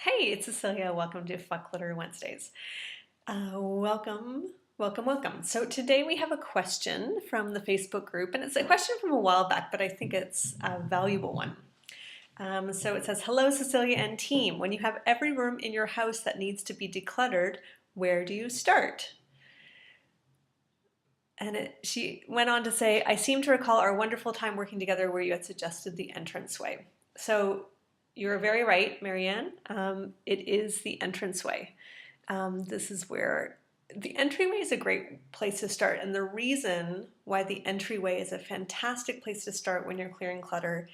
Hey, it's Cecilia. Welcome to Clutter Wednesdays. Welcome. So today we have a question from the Facebook group, and it's a question from a while back, but I think it's a valuable one. So it says, "Hello, Cecilia and team. When you have every room in your house that needs to be decluttered, where do you start?" And she went on to say, "I seem to recall our wonderful time working together where you had suggested the entranceway." So you're very right, Marianne. It is the entranceway. This is where the entryway is a great place to start. And the reason why the entryway is a fantastic place to start when you're clearing clutter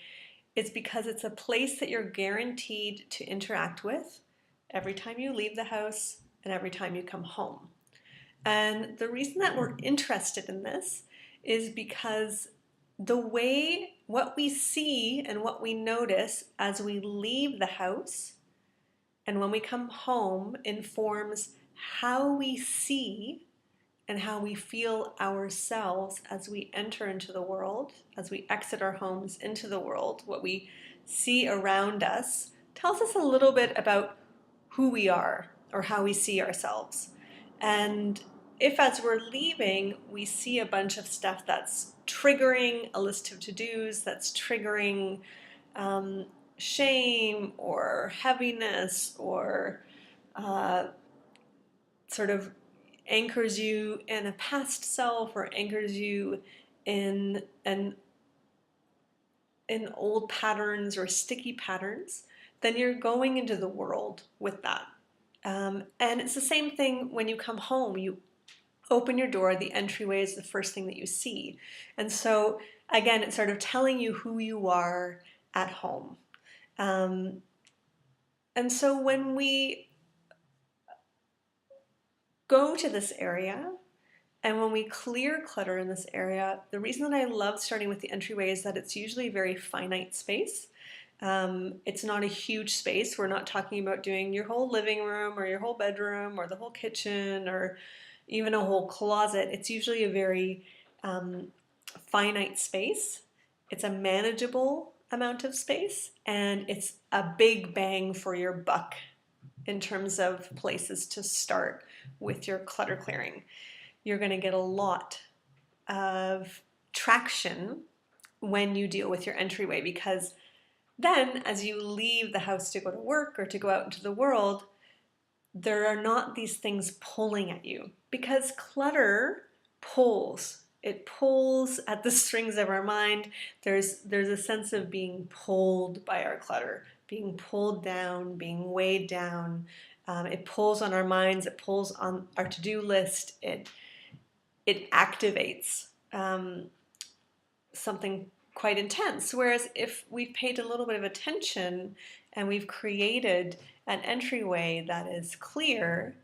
is because it's a place that you're guaranteed to interact with every time you leave the house and every time you come home. And the reason that we're interested in this is because what we see and what we notice as we leave the house and when we come home informs how we see and how we feel ourselves as we enter into the world, as we exit our homes into the world. What we see around us tells us a little bit about who we are or how we see ourselves. And if as we're leaving, we see a bunch of stuff that's triggering a list of to-dos, that's triggering shame or heaviness or sort of anchors you in a past self or anchors you in old patterns or sticky patterns, then you're going into the world with that. And it's the same thing when you come home. You open your door, the entryway is the first thing that you see. And so again, it's sort of telling you who you are at home. And so when we go to this area and when we clear clutter in this area, the reason that I love starting with the entryway is that it's usually a very finite space. It's not a huge space. We're not talking about doing your whole living room or your whole bedroom or the whole kitchen or even a whole closet. It's usually a very finite space. It's a manageable amount of space, and it's a big bang for your buck in terms of places to start with your clutter clearing. You're going to get a lot of traction when you deal with your entryway, because then as you leave the house to go to work or to go out into the world, there are not these things pulling at you, because clutter pulls. It pulls at the strings of our mind. There's a sense of being pulled by our clutter, being pulled down, being weighed down. It pulls on our minds. It pulls on our to-do list. It activates something quite intense. Whereas if we've paid a little bit of attention and we've created an entryway that is clear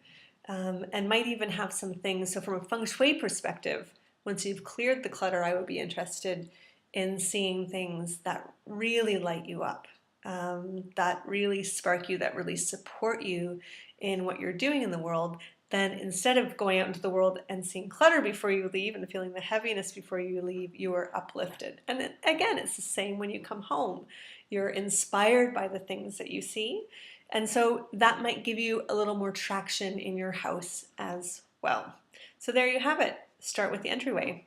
and might even have some things. So from a feng shui perspective, once you've cleared the clutter, I would be interested in seeing things that really light you up, that really spark you, that really support you in what you're doing in the world. Then instead of going out into the world and seeing clutter before you leave and feeling the heaviness before you leave, you are uplifted. And then, again, it's the same when you come home. You're inspired by the things that you see. And so that might give you a little more traction in your house as well. So there you have it. Start with the entryway.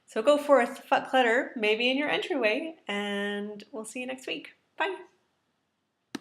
So go forth, fuck clutter, maybe in your entryway, and we'll see you next week. Bye.